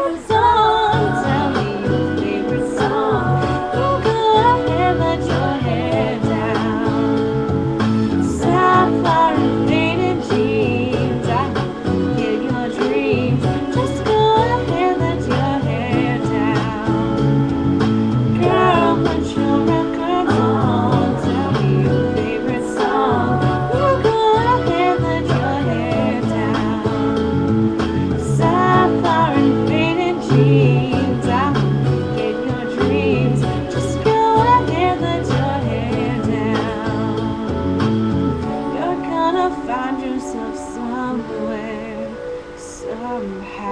records on. Tell me your favorite song. You go ahead, let your hair down. Sapphire and faded jeans. I get your dreams. Just go ahead, let your hair down. Girl, put your records on. Tell me your favorite song. You go ahead, let your hair down. Sapphire and faded jeans. I get your dreams. Just go ahead, let your hair down. You're gonna find yourself somewhere, somehow.